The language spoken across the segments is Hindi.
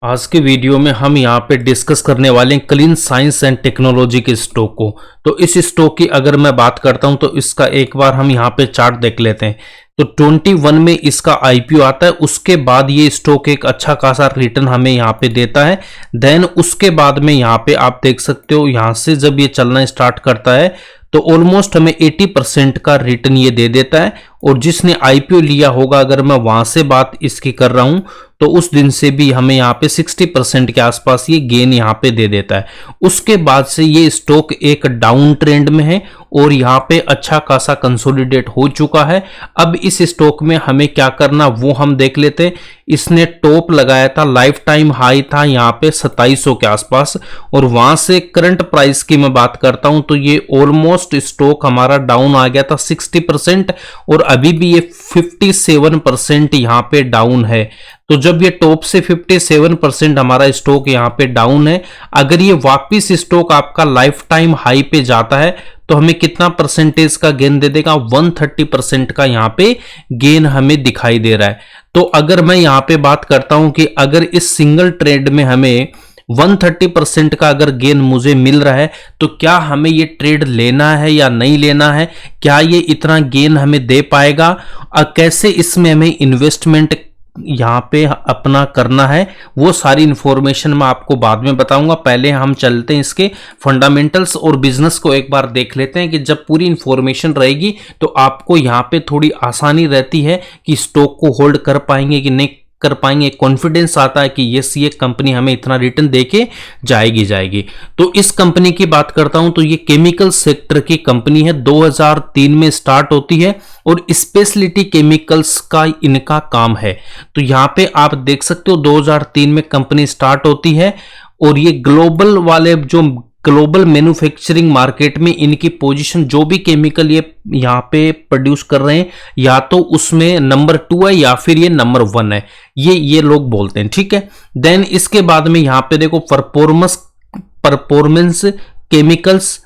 आज के वीडियो में हम यहाँ पे डिस्कस करने वाले हैं क्लीन साइंस एंड टेक्नोलॉजी के स्टॉक को। तो इस स्टॉक की अगर मैं बात करता हूँ तो इसका एक बार हम यहाँ पे चार्ट देख लेते हैं। तो 21 में इसका आईपीओ आता है, उसके बाद ये स्टॉक एक अच्छा खासा रिटर्न हमें यहाँ पे देता है। देन उसके बाद में यहाँ पे आप देख सकते हो, यहाँ से जब ये चलना स्टार्ट करता है तो ऑलमोस्ट हमें 80% का रिटर्न ये दे देता है। और जिसने आईपीओ लिया होगा, अगर मैं वहां से बात इसकी कर रहा हूं तो उस दिन से भी हमें यहाँ पे 60% के आसपास ये गेन यहाँ पे दे देता है। उसके बाद से ये स्टॉक एक डाउन ट्रेंड में है और यहाँ पे अच्छा खासा कंसोलिडेट हो चुका है। अब इस स्टॉक में हमें क्या करना वो हम देख लेते हैं। इसने टॉप लगाया था, लाइफ टाइम हाई था यहाँ पे 2700 के आसपास, और वहां से करंट प्राइस की मैं बात करता हूं तो ये ऑलमोस्ट स्टॉक हमारा डाउन आ गया था 60%, और अभी भी ये 57% यहाँ पे डाउन है। तो जब ये टॉप से 57% हमारा स्टॉक यहाँ पे डाउन है, अगर ये वापिस स्टॉक आपका लाइफ टाइम हाई पे जाता है तो हमें कितना परसेंटेज का गेन दे देगा? 130% का यहाँ पे गेन हमें दिखाई दे रहा है। तो अगर मैं यहाँ पे बात करता हूं कि अगर इस सिंगल ट्रेड में हमें 130% का अगर गेन मुझे मिल रहा है तो क्या हमें ये ट्रेड लेना है या नहीं लेना है? क्या ये इतना गेन हमें दे पाएगा? कैसे इसमें हमें इन्वेस्टमेंट यहाँ पे अपना करना है, वो सारी इंफॉर्मेशन मैं आपको बाद में बताऊंगा। पहले हम चलते हैं इसके फंडामेंटल्स और बिजनेस को एक बार देख लेते हैं कि जब पूरी इंफॉर्मेशन रहेगी तो आपको यहाँ पे थोड़ी आसानी रहती है कि स्टॉक को होल्ड कर पाएंगे कि नहीं कर पाएंगे। कॉन्फिडेंस आता है कि ये कंपनी हमें इतना रिटर्न देके जाएगी। तो इस कंपनी की बात करता हूं तो ये केमिकल सेक्टर की कंपनी है, 2003 में स्टार्ट होती है और स्पेशलिटी केमिकल्स का इनका काम है। तो यहां पे आप देख सकते हो 2003 में कंपनी स्टार्ट होती है और ये ग्लोबल वाले जो ग्लोबल मैन्युफैक्चरिंग मार्केट में इनकी पोजीशन, जो भी केमिकल ये यहाँ पे प्रोड्यूस कर रहे हैं, या तो उसमें नंबर 2 है या फिर ये नंबर 1 है, ये लोग बोलते हैं, ठीक है। देन इसके बाद में यहाँ पे देखो परफॉर्मेंस केमिकल्स,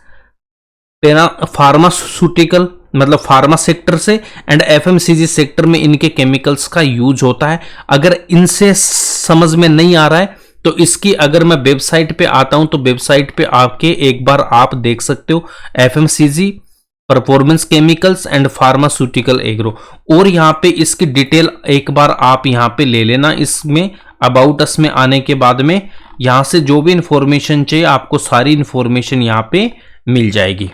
फार्मास्यूटिकल मतलब फार्मा सेक्टर से, एंड एफएमसीजी सेक्टर में इनके केमिकल्स का यूज होता है। अगर इनसे समझ में नहीं आ रहा है तो इसकी अगर मैं वेबसाइट पे आता हूं तो वेबसाइट पे आके एक बार आप देख सकते हो, FMCG, performance chemicals and pharmaceutical agro, और यहां पे इसकी डिटेल एक बार आप यहां पे ले लेना। इसमें अबाउट अस में आने के बाद में यहां से जो भी इंफॉर्मेशन चाहिए आपको सारी इंफॉर्मेशन यहां पे मिल जाएगी,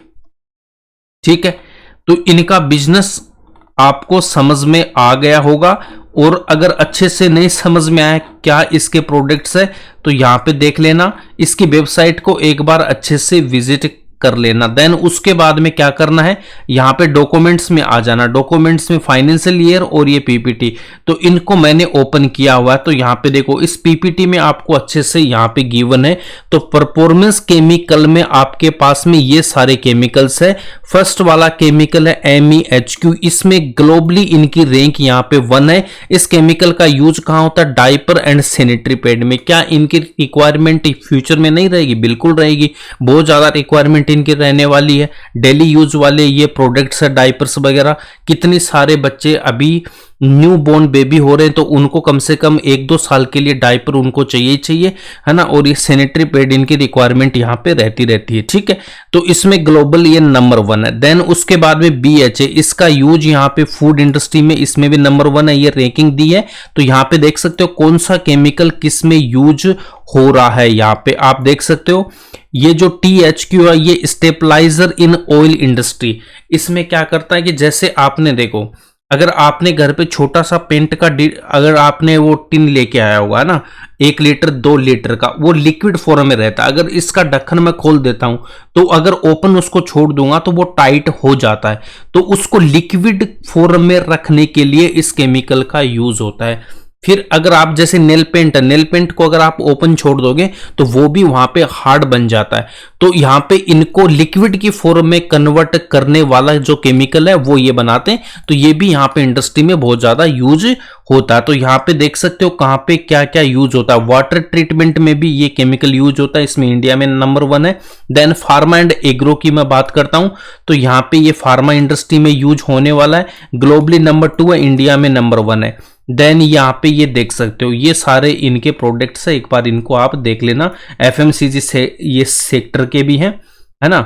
ठीक है। तो इनका बिजनेस आपको समझ में आ गया होगा, और अगर अच्छे से नहीं समझ में आया क्या इसके प्रोडक्ट्स है तो यहाँ पे देख लेना, इसकी वेबसाइट को एक बार अच्छे से विजिट कर लेना। देन उसके बाद में क्या करना है, यहाँ पे डॉक्यूमेंट्स में आ जाना। डॉक्यूमेंट्स में फाइनेंशियल ईयर और ये पीपीटी, तो इनको मैंने ओपन किया हुआ है। तो यहाँ पे देखो इस पीपीटी में आपको अच्छे से यहाँ पे गिवन है। तो परफॉर्मेंस केमिकल में आपके पास में ये सारे केमिकल्स है। फर्स्ट वाला केमिकल है MEHQ, इसमें ग्लोबली इनकी रैंक यहाँ पे 1 है। इस केमिकल का यूज कहाँ होता है? डायपर एंड सैनिटरी पैड में। क्या इनकी रिक्वायरमेंट फ्यूचर में नहीं रहेगी? बिल्कुल रहेगी, बहुत ज्यादा रिक्वायरमेंट इनकी रहने वाली है। डेली यूज वाले ये प्रोडक्ट्स है, डायपर्स वगैरह। कितने सारे बच्चे अभी न्यू बोर्न बेबी हो रहे हैं तो उनको कम से कम 1-2 साल के लिए डायपर उनको चाहिए, है ना। और ये सैनिटरी पैड इनकी रिक्वायरमेंट यहाँ पे रहती है, ठीक है। तो इसमें ग्लोबल ये नंबर 1 है। देन उसके बाद में BHA, इसका यूज यहाँ पे फूड इंडस्ट्री में, इसमें भी नंबर 1 है, ये रैंकिंग दी है। तो यहाँ पे देख सकते हो कौन सा केमिकल किस में यूज हो रहा है। यहाँ पे आप देख सकते हो ये जो THQ है ये स्टेबलाइजर इन ऑयल इंडस्ट्री। इसमें क्या करता है कि जैसे आपने देखो, अगर आपने घर पे छोटा सा पेंट का अगर आपने वो टिन लेके आया होगा ना, 1 लीटर 2 लीटर का, वो लिक्विड फॉर्म में रहता है। अगर इसका ढक्कन मैं खोल देता हूं तो अगर ओपन उसको छोड़ दूंगा तो वो टाइट हो जाता है। तो उसको लिक्विड फॉर्म में रखने के लिए इस केमिकल का यूज होता है। फिर अगर आप जैसे नेल पेंट को अगर आप ओपन छोड़ दोगे तो वो भी वहां पे हार्ड बन जाता है। तो यहाँ पे इनको लिक्विड की फॉर्म में कन्वर्ट करने वाला जो केमिकल है वो ये बनाते हैं। तो ये भी यहाँ पे इंडस्ट्री में बहुत ज्यादा यूज होता है। तो यहाँ पे देख सकते हो कहाँ पे क्या क्या यूज होता है। वाटर ट्रीटमेंट में भी ये केमिकल यूज होता है, इसमें इंडिया में नंबर 1 है। देन फार्मा एंड एग्रो की मैं बात करता हूं तो यहाँ पे ये फार्मा इंडस्ट्री में यूज होने वाला है। ग्लोबली नंबर 2 है, इंडिया में नंबर 1 है। देन यहाँ पे ये देख सकते हो, ये सारे इनके प्रोडक्ट्स है, एक बार इनको आप देख लेना। एफएमसीजी से ये सेक्टर के भी हैं, है ना।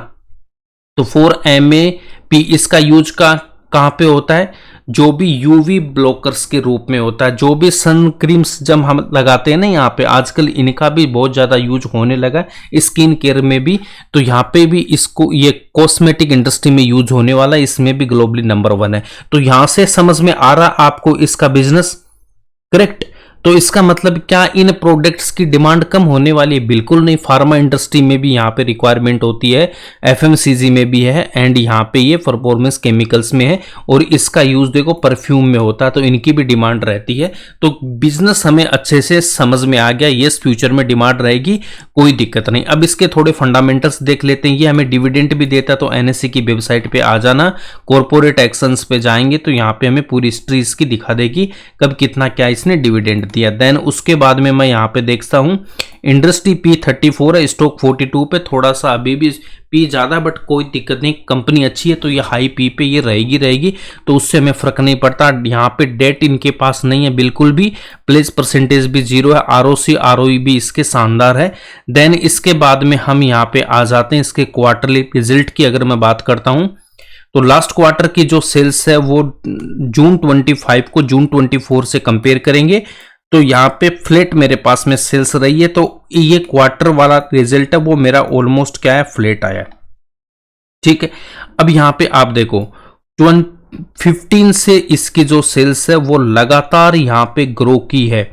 तो 4MAP इसका यूज कहाँ पे होता है, जो भी यूवी ब्लॉकर्स के रूप में होता है, जो भी सन क्रीम्स जब हम लगाते हैं ना, यहाँ पे आजकल इनका भी बहुत ज्यादा यूज होने लगा है स्किन केयर में भी। तो यहाँ पे भी इसको, ये कॉस्मेटिक इंडस्ट्री में यूज होने वाला है, इसमें भी ग्लोबली नंबर 1 है। तो यहां से समझ में आ रहा आपको इसका बिजनेस, करेक्ट। तो इसका मतलब क्या इन प्रोडक्ट्स की डिमांड कम होने वाली है? बिल्कुल नहीं। फार्मा इंडस्ट्री में भी यहाँ पे रिक्वायरमेंट होती है, एफएमसीजी में भी है, एंड यहाँ पे ये परफॉर्मेंस केमिकल्स में है, और इसका यूज देखो परफ्यूम में होता है, तो इनकी भी डिमांड रहती है। तो बिजनेस हमें अच्छे से समझ में आ गया, ये फ्यूचर में डिमांड रहेगी, कोई दिक्कत नहीं। अब इसके थोड़े फंडामेंटल्स देख लेते हैं। ये हमें डिविडेंड भी देता है, तो एनएससी की वेबसाइट पे आ जाना, कॉर्पोरेट एक्शंस पे जाएंगे तो यहाँ पे हमें पूरी हिस्ट्री इसकी दिखा देगी, कब कितना क्या इसने डिविडेंड दिया। देन उसके बाद में मैं यहाँ पे देखता हूँ इंडस्ट्री P34 है, स्टॉक 42 पे, थोड़ा सा अभी भी पी ज्यादा, बट कोई दिक्कत नहीं, कंपनी अच्छी है तो ये हाई पी पे ये रहेगी, तो उससे हमें फर्क नहीं पड़ता। यहाँ पे डेट इनके पास नहीं है बिल्कुल भी, प्लेस परसेंटेज भी 0 है, ROC ROE भी इसके शानदार है। देन इसके बाद में हम यहाँ पे आ जाते हैं इसके क्वार्टरली रिजल्ट की। अगर मैं बात करता हूँ तो लास्ट क्वार्टर की जो सेल्स है वो जून 25 को जून 24 से कंपेयर करेंगे, तो यहाँ पे फ्लैट मेरे पास में सेल्स रही है। तो ये क्वार्टर वाला रिजल्ट है वो मेरा ऑलमोस्ट क्या है, फ्लैट आया, ठीक है। अब यहाँ पे आप देखो 15 से इसकी जो सेल्स है वो लगातार यहाँ पे ग्रो की है,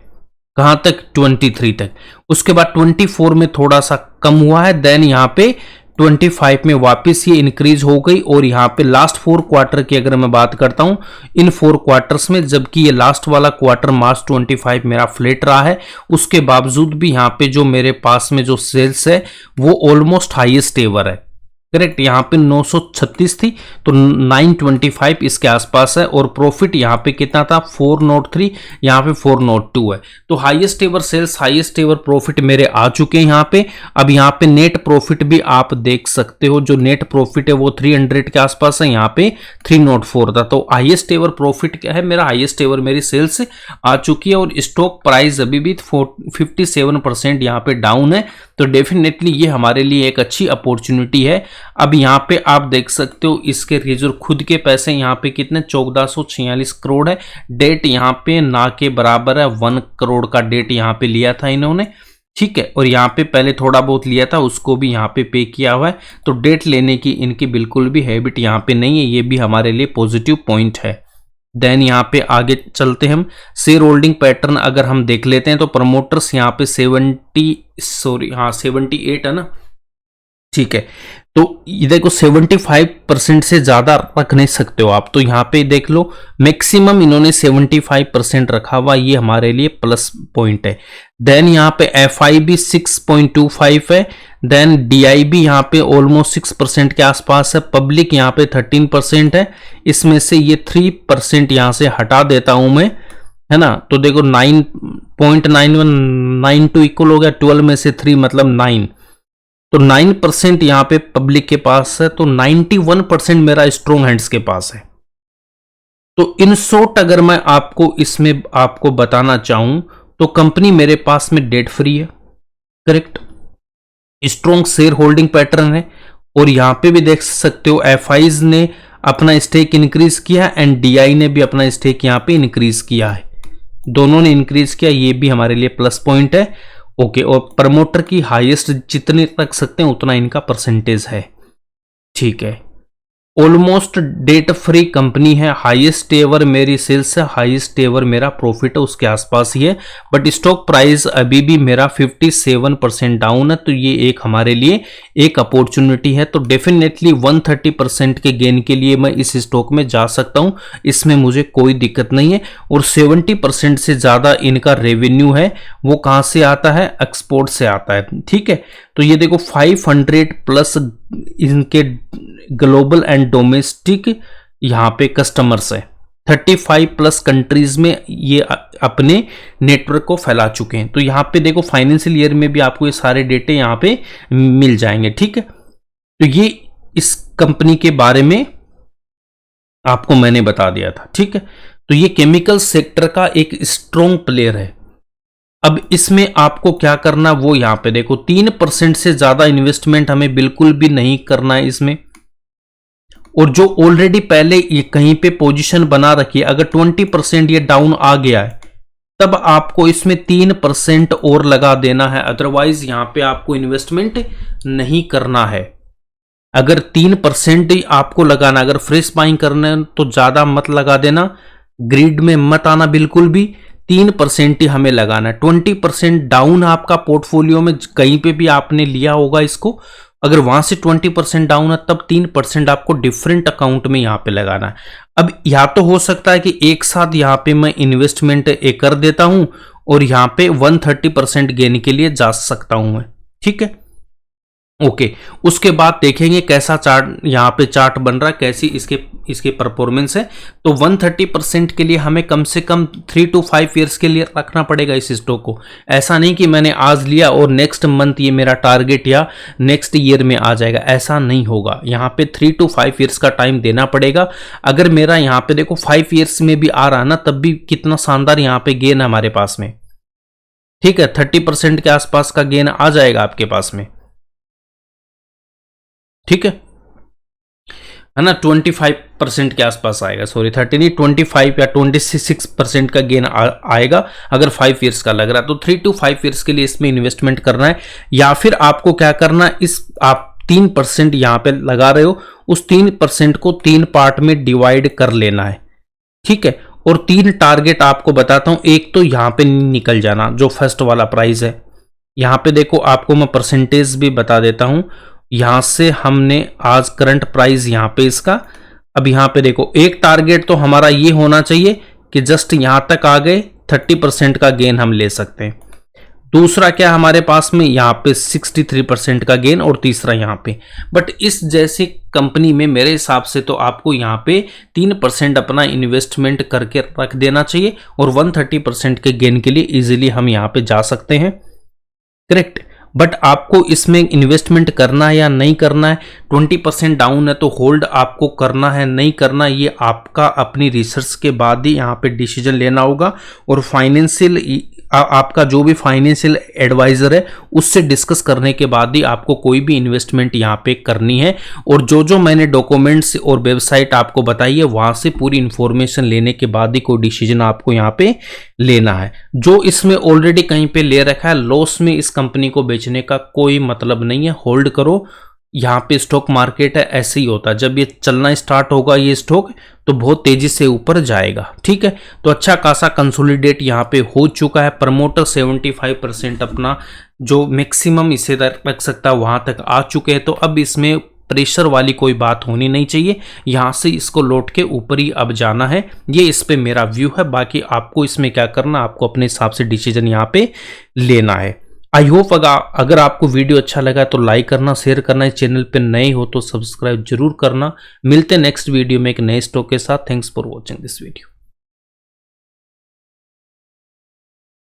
कहां तक, 23 तक। उसके बाद 24 में थोड़ा सा कम हुआ है, देन यहाँ पे 25 में वापस ये इंक्रीज हो गई, और यहाँ पे लास्ट 4 क्वार्टर की अगर मैं बात करता हूं, इन 4 क्वार्टर्स में, जबकि ये लास्ट वाला क्वार्टर मार्च 25 मेरा फ्लैट रहा है, उसके बावजूद भी यहाँ पे जो मेरे पास में जो सेल्स है वो ऑलमोस्ट हाईएस्ट एवर है, करेक्ट। यहाँ पे 936 थी तो 925 इसके आसपास है, और प्रॉफिट यहाँ पे कितना था, 403, यहाँ पे 402 है। तो highest ever sales, highest ever profit मेरे आ चुके हैं यहाँ पे। अब यहाँ पे नेट प्रॉफिट भी आप देख सकते हो, जो नेट प्रॉफिट है वो 300 के आसपास है, यहाँ पे 304 था। तो हाईएस्ट एवर प्रॉफिट क्या है मेरा, हाईएस्ट एवर मेरी सेल्स आ चुकी है, और स्टॉक प्राइस अभी भी 57% यहाँ पे डाउन है। तो डेफिनेटली ये हमारे लिए एक अच्छी अपॉर्चुनिटी है। अब यहाँ पे आप देख सकते हो इसके रिजर्व खुद के पैसे यहाँ पे कितने, 1446 करोड़ है। डेट यहाँ पे ना के बराबर है, 1 करोड़ का डेट यहाँ पे लिया था इन्होंने, ठीक है। और यहाँ पे पहले थोड़ा बहुत लिया था, उसको भी यहाँ पे किया हुआ है। तो डेट लेने की इनकी बिल्कुल भी हैबिट यहाँ पे नहीं है, ये भी हमारे लिए पॉजिटिव पॉइंट है। देन यहाँ पे आगे चलते हैं हम, शेयर होल्डिंग पैटर्न अगर हम देख लेते हैं तो प्रमोटर्स यहाँ पे 78 है ना, ठीक है। तो ये देखो 75% से ज्यादा रख नहीं सकते हो आप, तो यहाँ पे देख लो मैक्सिमम इन्होंने 75% रखा हुआ, ये हमारे लिए प्लस पॉइंट है। देन यहाँ पे FI भी 6.25 है, देन DI भी यहाँ पे ऑलमोस्ट 6% के आसपास है, पब्लिक यहाँ पे 13% है। इसमें से ये 3% यहाँ से हटा देता हूं मैं, है ना। तो देखो 9.9192 इक्वल हो गया, 12 में से 3 मतलब 9, तो 9% यहाँ पे पब्लिक के पास है, तो 91% मेरा स्ट्रॉन्ग हैंड्स के पास है। तो इन शॉर्ट अगर मैं आपको इसमें आपको बताना चाहूं तो कंपनी मेरे पास में डेट फ्री है, correct, strong share holding pattern है, और यहां पे भी देख सकते हो FIs ने अपना स्टेक इंक्रीज किया एंड DI ने भी अपना स्टेक यहां पे इंक्रीज किया है, दोनों ने इंक्रीज किया, ये भी हमारे लिए प्लस पॉइंट है, ओके। और प्रमोटर की हाईएस्ट जितने रख सकते हैं उतना इनका परसेंटेज है, ठीक है। ऑलमोस्ट डेट फ्री कंपनी है, हाईएस्ट एवर मेरी सेल्स है, हाईएस्ट एवर मेरा प्रॉफिट है, उसके आसपास ही है, बट स्टॉक प्राइस अभी भी मेरा 57% डाउन है। तो ये एक हमारे लिए एक अपॉर्चुनिटी है, तो डेफिनेटली 130% के गेन के लिए मैं इस स्टॉक में जा सकता हूं, इसमें मुझे कोई दिक्कत नहीं है। और 70% से ज्यादा इनका रेवेन्यू है, वो कहां से आता है, एक्सपोर्ट से आता है, ठीक है। तो ये देखो 500 प्लस इनके ग्लोबल एंड डोमेस्टिक यहाँ पे कस्टमर्स है, 35 प्लस कंट्रीज में ये अपने नेटवर्क को फैला चुके हैं। तो यहाँ पे देखो फाइनेंशियल ईयर में भी आपको ये सारे डेटे यहाँ पे मिल जाएंगे, ठीक है। तो ये इस कंपनी के बारे में आपको मैंने बता दिया था, ठीक है। तो ये केमिकल सेक्टर का एक स्ट्रॉन्ग प्लेयर है। अब इसमें आपको क्या करना वो यहां पे देखो, 3% से ज्यादा इन्वेस्टमेंट हमें बिल्कुल भी नहीं करना है इसमें। और जो ऑलरेडी पहले ये कहीं पे पोजीशन बना रखी है, अगर 20% ये डाउन आ गया है तब आपको इसमें 3% और लगा देना है, अदरवाइज यहां पे आपको इन्वेस्टमेंट नहीं करना है। अगर 3% ही आपको लगाना, अगर फ्रेश बाइंग करना है तो ज्यादा मत लगा देना, ग्रिड में मत आना बिल्कुल भी, 3% ही हमें लगाना है। 20% डाउन आपका पोर्टफोलियो में कहीं पे भी आपने लिया होगा इसको, अगर वहां से 20% डाउन है तब 3% आपको डिफरेंट अकाउंट में यहां पे लगाना है। अब या तो हो सकता है कि एक साथ यहां पे मैं इन्वेस्टमेंट कर देता हूं और यहां पे 130% गेन के लिए जा सकता हूं मैं, ठीक है, ओके। उसके बाद देखेंगे कैसा चार्ट यहां पे चार्ट बन रहा है, कैसी इसके परफॉर्मेंस है। तो 130% के लिए हमें कम से कम 3 to 5 ईयर्स के लिए रखना पड़ेगा इस स्टॉक को। ऐसा नहीं कि मैंने आज लिया और नेक्स्ट मंथ ये मेरा टारगेट या नेक्स्ट ईयर में आ जाएगा, ऐसा नहीं होगा। यहाँ पे 3 to 5 ईयर्स का टाइम देना पड़ेगा। अगर मेरा यहाँ पे देखो 5 ईयर्स में भी आ रहा ना, तब भी कितना शानदार यहाँ पे गेन है हमारे पास में, ठीक है, 30% के आसपास का गेन आ जाएगा आपके पास में, ठीक है ना, 25% के आसपास आएगा, सॉरी 30 नहीं, 25 या 26% का गेन आएगा अगर 5 ईयर्स का लग रहा है। तो 3 to 5 ईयर्स के लिए इसमें इन्वेस्टमेंट करना है। या फिर आपको क्या करना है, इस आप 3% यहां पे लगा रहे हो, उस 3% को 3 पार्ट में डिवाइड कर लेना है, ठीक है। और 3 टारगेट आपको बताता हूं। एक तो यहां पे निकल जाना, जो फर्स्ट वाला प्राइस है, यहां पे देखो आपको मैं परसेंटेज भी बता देता हूं। यहां से हमने आज करंट प्राइस यहां पे इसका, अब यहां पे देखो एक टारगेट तो हमारा ये होना चाहिए कि जस्ट यहां तक आ गए 30% का गेन हम ले सकते हैं। दूसरा क्या हमारे पास में यहां पे 63% का गेन, और तीसरा यहां पे। बट इस जैसे कंपनी में मेरे हिसाब से तो आपको यहां पे 3% अपना इन्वेस्टमेंट करके रख देना चाहिए और 130% के गेन के लिए इजीली हम यहां पे जा सकते हैं, करेक्ट। बट आपको इसमें इन्वेस्टमेंट करना है या नहीं करना है, 20% डाउन है तो होल्ड आपको करना है नहीं करना, ये आपका अपनी रिसर्च के बाद ही यहाँ पे डिसीजन लेना होगा। और फाइनेंशियल आपका जो भी फाइनेंशियल एडवाइजर है उससे डिस्कस करने के बाद ही आपको कोई भी इन्वेस्टमेंट यहाँ पे करनी है। और जो मैंने डॉक्यूमेंट्स और वेबसाइट आपको बताई है वहां से पूरी इंफॉर्मेशन लेने के बाद ही कोई डिसीजन आपको यहाँ पे लेना है। जो इसमें ऑलरेडी कहीं पे ले रखा है, लॉस में इस कंपनी को बेचने का कोई मतलब नहीं है, होल्ड करो। यहाँ पे स्टॉक मार्केट है, ऐसे ही होता है, जब ये चलना स्टार्ट होगा ये स्टॉक तो बहुत तेजी से ऊपर जाएगा, ठीक है। तो अच्छा खासा कंसोलिडेट यहाँ पे हो चुका है। प्रमोटर 75% अपना जो मैक्सिमम इसे रख सकता है वहां तक आ चुके हैं। तो अब इसमें प्रेशर वाली कोई बात होनी नहीं चाहिए, यहां से इसको लौट के ऊपर ही अब जाना है। ये इस पे मेरा व्यू है, बाकी आपको इसमें क्या करना, आपको अपने हिसाब से डिसीजन यहाँ पे लेना है। आई होप अगर आपको वीडियो अच्छा लगा तो लाइक करना, शेयर करना, इस चैनल पे नए हो तो सब्सक्राइब जरूर करना। मिलते हैं नेक्स्ट वीडियो में एक नए स्टॉक के साथ। Thanks for watching this video.